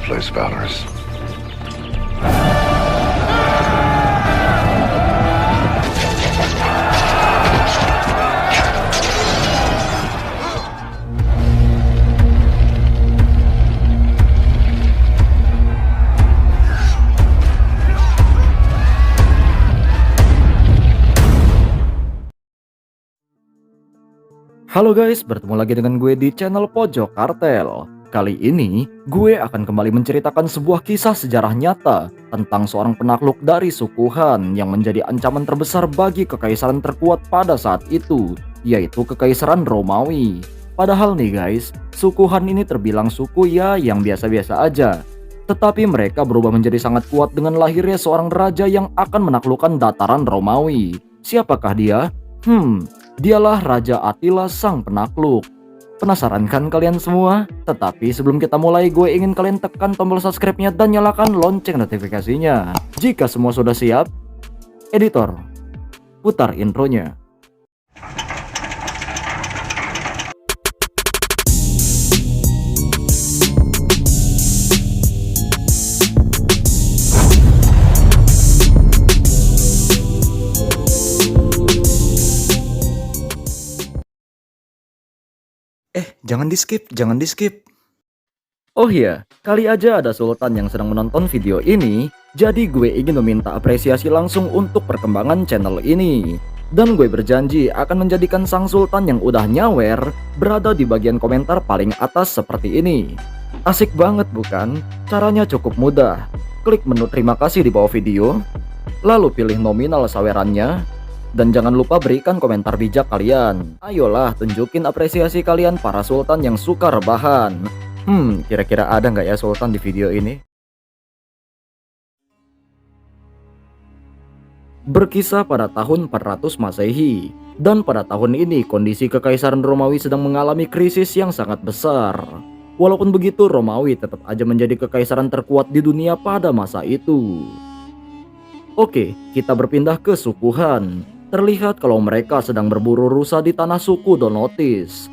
place, Valorous. Halo guys, bertemu lagi dengan gue di channel Pojok Kartel. Kali ini, gue akan kembali menceritakan sebuah kisah sejarah nyata tentang seorang penakluk dari suku Han yang menjadi ancaman terbesar bagi kekaisaran terkuat pada saat itu, yaitu Kekaisaran Romawi. Padahal nih guys, suku Han ini terbilang suku ya yang biasa-biasa aja. Tetapi mereka berubah menjadi sangat kuat dengan lahirnya seorang raja yang akan menaklukkan dataran Romawi. Siapakah dia? Dialah Raja Attila sang penakluk. Penasaran kan kalian semua? Tetapi sebelum kita mulai, gue ingin kalian tekan tombol subscribe-nya dan nyalakan lonceng notifikasinya. Jika semua sudah siap, editor, putar intronya. Jangan di skip. Oh iya, kali aja ada sultan yang sedang menonton video ini, jadi gue ingin meminta apresiasi langsung untuk perkembangan channel ini. Dan gue berjanji akan menjadikan sang sultan yang udah nyawer berada di bagian komentar paling atas seperti ini. Asik banget bukan? Caranya cukup mudah. Klik menu terima kasih di bawah video, lalu pilih nominal sawerannya, dan jangan lupa berikan komentar bijak kalian. Ayolah tunjukin apresiasi kalian para sultan yang suka rebahan. Kira-kira ada nggak ya sultan di video ini? Berkisah pada tahun 400 Masehi, dan pada tahun ini kondisi Kekaisaran Romawi sedang mengalami krisis yang sangat besar. Walaupun begitu, Romawi tetap aja menjadi kekaisaran terkuat di dunia pada masa itu. Oke, kita berpindah ke suku Han. Terlihat kalau mereka sedang berburu rusa di tanah suku Donotis.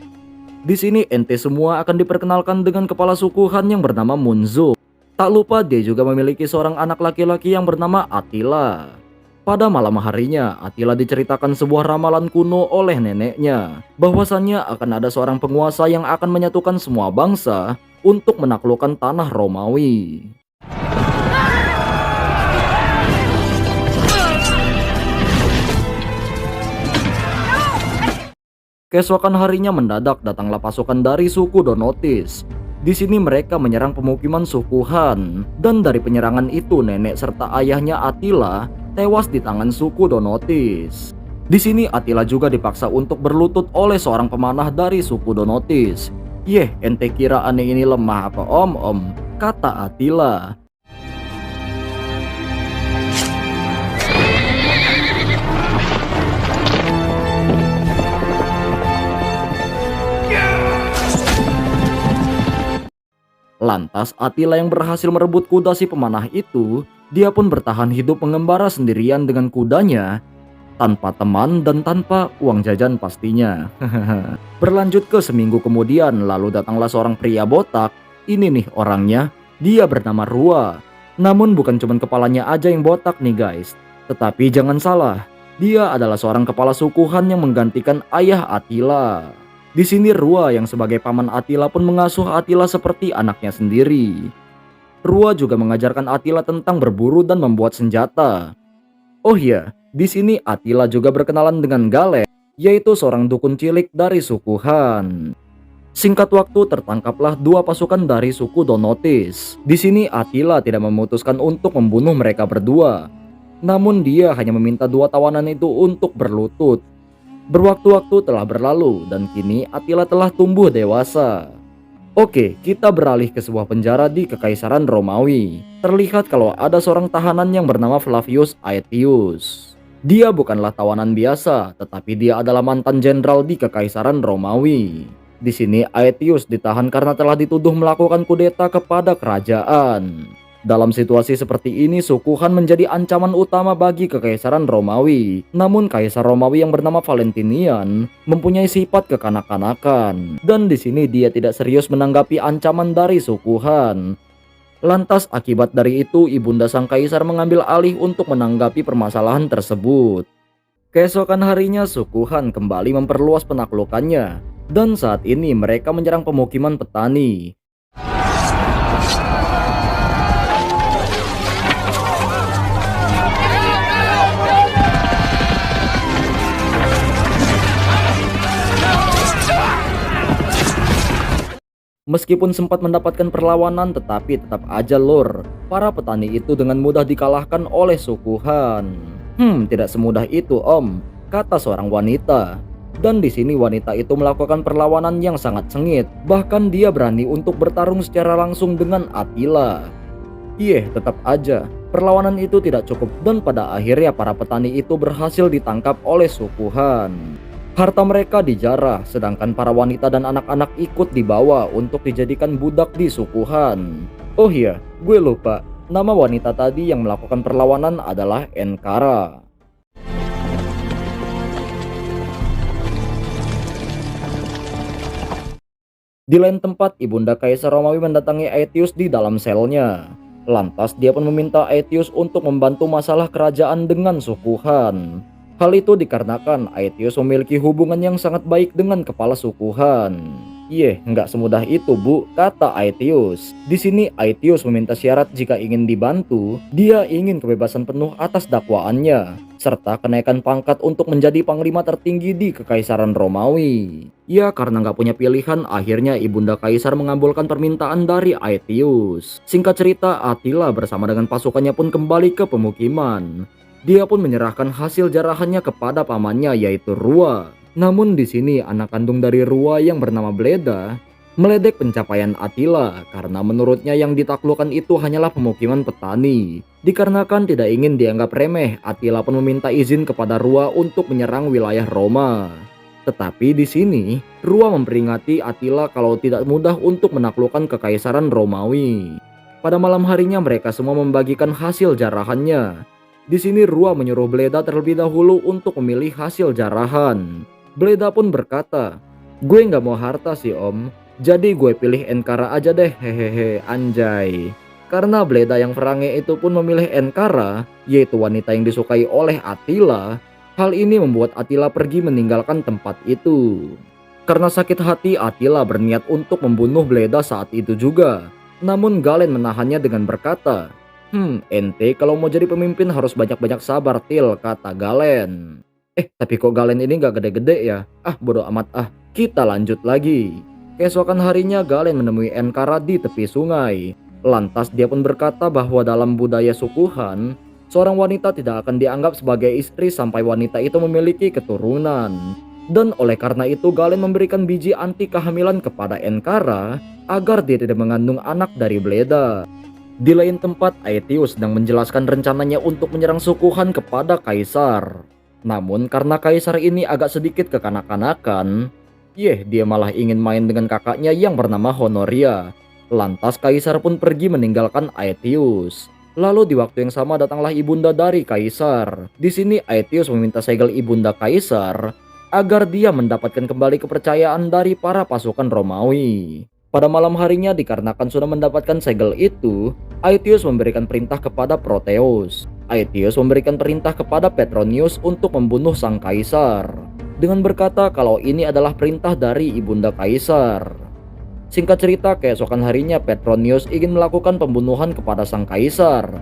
Di sini ente semua akan diperkenalkan dengan kepala suku Han yang bernama Munzo. Tak lupa dia juga memiliki seorang anak laki-laki yang bernama Attila. Pada malam harinya, Attila diceritakan sebuah ramalan kuno oleh neneknya, bahwasannya akan ada seorang penguasa yang akan menyatukan semua bangsa untuk menaklukkan tanah Romawi. Keesokan harinya mendadak datanglah pasukan dari suku Donotis. Di sini mereka menyerang pemukiman suku Han, dan dari penyerangan itu nenek serta ayahnya Attila tewas di tangan suku Donotis. Di sini Attila juga dipaksa untuk berlutut oleh seorang pemanah dari suku Donotis. "Yeh, ente kira aneh ini lemah apa om?" kata Attila. Lantas Attila yang berhasil merebut kuda si pemanah itu, dia pun bertahan hidup mengembara sendirian dengan kudanya, tanpa teman dan tanpa uang jajan pastinya. Berlanjut ke seminggu kemudian, lalu datanglah seorang pria botak. Ini nih orangnya, dia bernama Rua. Namun bukan cuma kepalanya aja yang botak nih guys, tetapi jangan salah, dia adalah seorang kepala suku Han yang menggantikan ayah Attila. Di sini Rua yang sebagai paman Attila pun mengasuh Attila seperti anaknya sendiri. Rua juga mengajarkan Attila tentang berburu dan membuat senjata. Oh iya, di sini Attila juga berkenalan dengan Galen, yaitu seorang dukun cilik dari suku Han. Singkat waktu tertangkaplah dua pasukan dari suku Donotis. Di sini Attila tidak memutuskan untuk membunuh mereka berdua. Namun dia hanya meminta dua tawanan itu untuk berlutut. Berwaktu-waktu telah berlalu dan kini Attila telah tumbuh dewasa. Oke, kita beralih ke sebuah penjara di Kekaisaran Romawi. Terlihat kalau ada seorang tahanan yang bernama Flavius Aetius. Dia bukanlah tawanan biasa, tetapi dia adalah mantan jenderal di Kekaisaran Romawi. Di sini Aetius ditahan karena telah dituduh melakukan kudeta kepada kerajaan. Dalam situasi seperti ini, suku Han menjadi ancaman utama bagi Kekaisaran Romawi. Namun Kaisar Romawi yang bernama Valentinian mempunyai sifat kekanak-kanakan, dan di sini dia tidak serius menanggapi ancaman dari suku Han. Lantas akibat dari itu ibunda sang kaisar mengambil alih untuk menanggapi permasalahan tersebut. Keesokan harinya suku Han kembali memperluas penaklukannya dan saat ini mereka menyerang pemukiman petani. Meskipun sempat mendapatkan perlawanan tetapi tetap aja lor, para petani itu dengan mudah dikalahkan oleh suku Han. Tidak semudah itu om, kata seorang wanita. Dan di sini wanita itu melakukan perlawanan yang sangat sengit, bahkan dia berani untuk bertarung secara langsung dengan Attila. Tetap aja, perlawanan itu tidak cukup dan pada akhirnya para petani itu berhasil ditangkap oleh suku Han. Harta mereka dijarah, sedangkan para wanita dan anak-anak ikut dibawa untuk dijadikan budak di suku Han. Oh iya, gue lupa, nama wanita tadi yang melakukan perlawanan adalah Enkara. Di lain tempat, ibunda Kaisar Romawi mendatangi Aetius di dalam selnya. Lantas dia pun meminta Aetius untuk membantu masalah kerajaan dengan suku Han. Hal itu dikarenakan Aetius memiliki hubungan yang sangat baik dengan kepala suku Han. Nggak semudah itu bu, kata Aetius. Di sini Aetius meminta syarat jika ingin dibantu, dia ingin kebebasan penuh atas dakwaannya, serta kenaikan pangkat untuk menjadi panglima tertinggi di Kekaisaran Romawi. Karena nggak punya pilihan, akhirnya ibunda kaisar mengabulkan permintaan dari Aetius. Singkat cerita, Attila bersama dengan pasukannya pun kembali ke pemukiman. Dia pun menyerahkan hasil jarahannya kepada pamannya yaitu Rua. Namun di sini anak kandung dari Rua yang bernama Bleda meledek pencapaian Attila karena menurutnya yang ditaklukkan itu hanyalah pemukiman petani. Dikarenakan tidak ingin dianggap remeh, Attila pun meminta izin kepada Rua untuk menyerang wilayah Roma. Tetapi di sini Rua memperingati Attila kalau tidak mudah untuk menaklukkan kekaisaran Romawi. Pada malam harinya mereka semua membagikan hasil jarahannya. Di sini Rua menyuruh Bleda terlebih dahulu untuk memilih hasil jarahan. Bleda pun berkata, "Gue nggak mau harta sih om, jadi gue pilih Enkara aja deh, hehehe, anjay." Karena Bleda yang perangai itu pun memilih Enkara, yaitu wanita yang disukai oleh Attila. Hal ini membuat Attila pergi meninggalkan tempat itu. Karena sakit hati, Attila berniat untuk membunuh Bleda saat itu juga. Namun Galen menahannya dengan berkata, ente kalau mau jadi pemimpin harus banyak-banyak sabar Til, kata Galen. Tapi kok Galen ini gak gede-gede ya? Bodo amat kita lanjut lagi. Keesokan harinya Galen menemui Enkara di tepi sungai. Lantas dia pun berkata bahwa dalam budaya suku Han, seorang wanita tidak akan dianggap sebagai istri sampai wanita itu memiliki keturunan. Dan oleh karena itu Galen memberikan biji anti kehamilan kepada Enkara agar dia tidak mengandung anak dari Bleda. Di lain tempat, Aetius sedang menjelaskan rencananya untuk menyerang suku Han kepada kaisar. Namun karena kaisar ini agak sedikit kekanak-kanakan, dia malah ingin main dengan kakaknya yang bernama Honoria. Lantas kaisar pun pergi meninggalkan Aetius. Lalu di waktu yang sama datanglah ibunda dari kaisar. Di sini Aetius meminta segel ibunda kaisar agar dia mendapatkan kembali kepercayaan dari para pasukan Romawi. Pada malam harinya dikarenakan sudah mendapatkan segel itu, Aetius memberikan perintah kepada Proteus. Aetius memberikan perintah kepada Petronius untuk membunuh sang kaisar, dengan berkata kalau ini adalah perintah dari ibunda kaisar. Singkat cerita, keesokan harinya Petronius ingin melakukan pembunuhan kepada sang kaisar.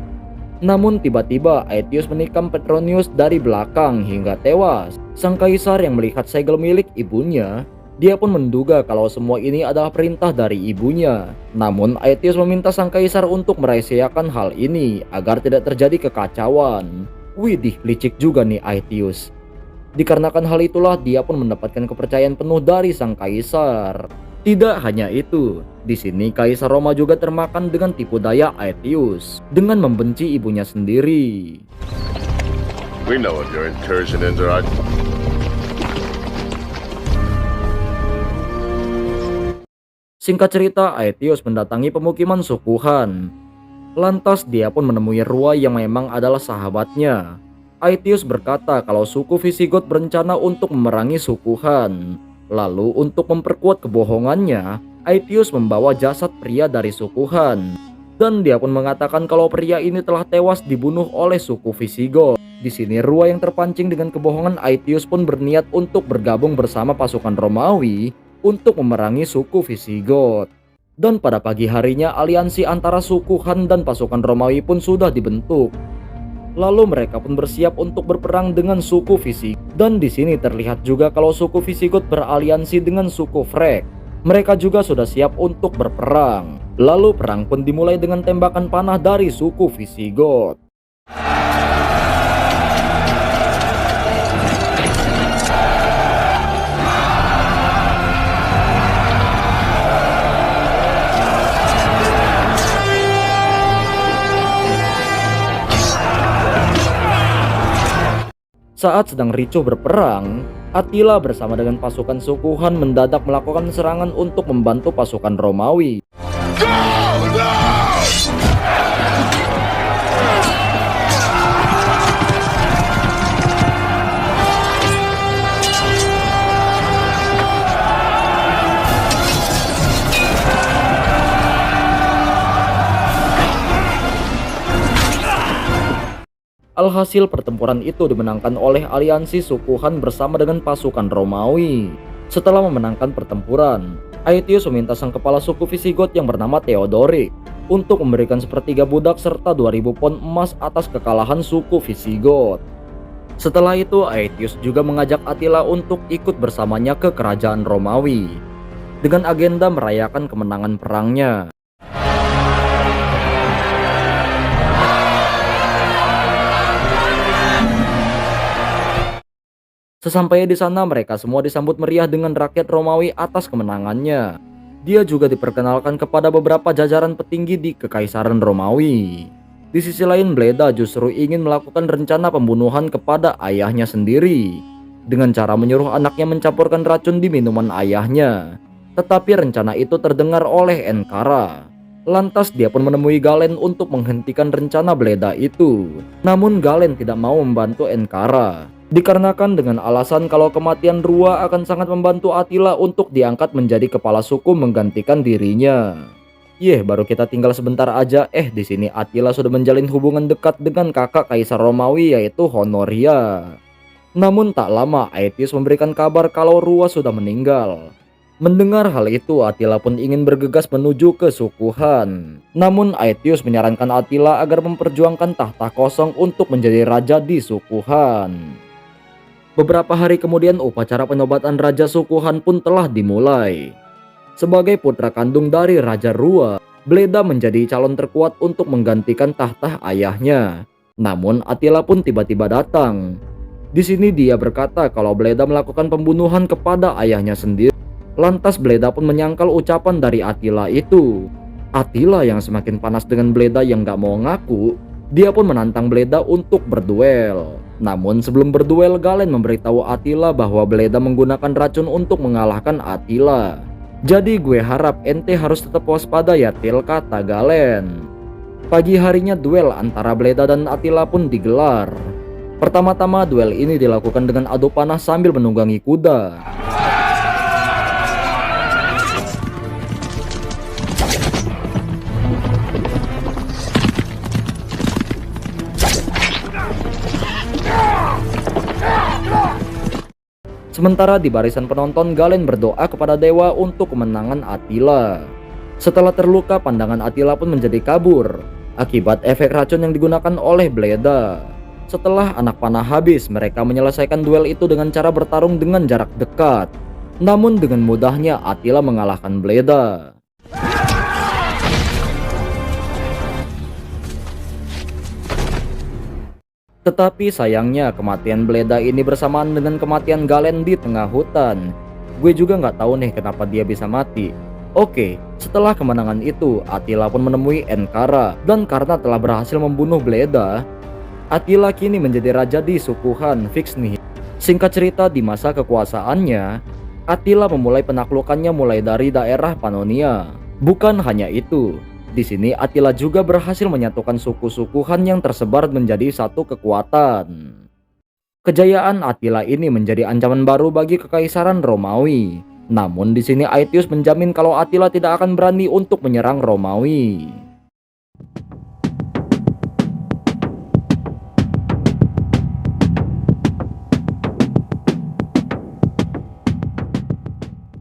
Namun tiba-tiba Aetius menikam Petronius dari belakang hingga tewas. Sang kaisar yang melihat segel milik ibunya, dia pun menduga kalau semua ini adalah perintah dari ibunya. Namun Aetius meminta sang kaisar untuk merahasiakan hal ini agar tidak terjadi kekacauan. Widih, licik juga nih Aetius. Dikarenakan hal itulah dia pun mendapatkan kepercayaan penuh dari sang kaisar. Tidak hanya itu, di sini kaisar Roma juga termakan dengan tipu daya Aetius dengan membenci ibunya sendiri. We know of your incursion into our... Singkat cerita, Aetius mendatangi pemukiman suku Han. Lantas dia pun menemui Rua yang memang adalah sahabatnya. Aetius berkata kalau suku Visigoth berencana untuk memerangi suku Han. Lalu untuk memperkuat kebohongannya, Aetius membawa jasad pria dari suku Han. Dan dia pun mengatakan kalau pria ini telah tewas dibunuh oleh suku Visigoth. Di sini Rua yang terpancing dengan kebohongan Aetius pun berniat untuk bergabung bersama pasukan Romawi untuk memerangi suku Visigoth. Dan pada pagi harinya aliansi antara suku Han dan pasukan Romawi pun sudah dibentuk. Lalu mereka pun bersiap untuk berperang dengan suku Visigoth. Dan di sini terlihat juga kalau suku Visigoth beraliansi dengan suku Frek. Mereka juga sudah siap untuk berperang. Lalu perang pun dimulai dengan tembakan panah dari suku Visigoth. Saat sedang ricuh berperang, Attila bersama dengan pasukan suku Han mendadak melakukan serangan untuk membantu pasukan Romawi. Alhasil pertempuran itu dimenangkan oleh aliansi suku Han bersama dengan pasukan Romawi. Setelah memenangkan pertempuran, Aetius meminta sang kepala suku Visigoth yang bernama Theodoric untuk memberikan sepertiga budak serta 2000 pon emas atas kekalahan suku Visigoth. Setelah itu Aetius juga mengajak Attila untuk ikut bersamanya ke kerajaan Romawi dengan agenda merayakan kemenangan perangnya. Sesampainya di sana mereka semua disambut meriah dengan rakyat Romawi atas kemenangannya. Dia juga diperkenalkan kepada beberapa jajaran petinggi di Kekaisaran Romawi. Di sisi lain Bleda justru ingin melakukan rencana pembunuhan kepada ayahnya sendiri dengan cara menyuruh anaknya mencampurkan racun di minuman ayahnya. Tetapi rencana itu terdengar oleh Enkara. Lantas dia pun menemui Galen untuk menghentikan rencana Bleda itu. Namun Galen tidak mau membantu Enkara, dikarenakan dengan alasan kalau kematian Rua akan sangat membantu Attila untuk diangkat menjadi kepala suku menggantikan dirinya. Baru kita tinggal sebentar aja, di sini Attila sudah menjalin hubungan dekat dengan kakak kaisar Romawi yaitu Honoria. Namun tak lama Aetius memberikan kabar kalau Rua sudah meninggal. Mendengar hal itu Attila pun ingin bergegas menuju ke suku Han. Namun Aetius menyarankan Attila agar memperjuangkan tahta kosong untuk menjadi raja di suku Han. Beberapa hari kemudian upacara penobatan Raja Suku Han pun telah dimulai. Sebagai putra kandung dari Raja Rua, Bleda menjadi calon terkuat untuk menggantikan tahta ayahnya. Namun Attila pun tiba-tiba datang. Di sini dia berkata kalau Bleda melakukan pembunuhan kepada ayahnya sendiri. Lantas Bleda pun menyangkal ucapan dari Attila itu. Attila yang semakin panas dengan Bleda yang gak mau ngaku, dia pun menantang Bleda untuk berduel. Namun sebelum berduel Galen memberitahu Attila bahwa Bleda menggunakan racun untuk mengalahkan Attila. Jadi gue harap ente harus tetap waspada ya Til, kata Galen. Pagi harinya duel antara Bleda dan Attila pun digelar. Pertama-tama duel ini dilakukan dengan adu panah sambil menunggangi kuda. Sementara di barisan penonton Galen berdoa kepada dewa untuk kemenangan Attila. Setelah terluka pandangan Attila pun menjadi kabur akibat efek racun yang digunakan oleh Bleda. Setelah anak panah habis mereka menyelesaikan duel itu dengan cara bertarung dengan jarak dekat. Namun dengan mudahnya Attila mengalahkan Bleda. Tetapi sayangnya kematian Bleda ini bersamaan dengan kematian Galen di tengah hutan. Gue juga nggak tahu nih kenapa dia bisa mati. Oke, setelah kemenangan itu Attila pun menemui Enkara. Dan karena telah berhasil membunuh Bleda, Attila kini menjadi raja di suku Han, fix nih. Singkat cerita di masa kekuasaannya, Attila memulai penaklukannya mulai dari daerah Pannonia. Bukan hanya itu, di sini Attila juga berhasil menyatukan suku-suku Han yang tersebar menjadi satu kekuatan. Kejayaan Attila ini menjadi ancaman baru bagi kekaisaran Romawi. Namun di sini Aetius menjamin kalau Attila tidak akan berani untuk menyerang Romawi.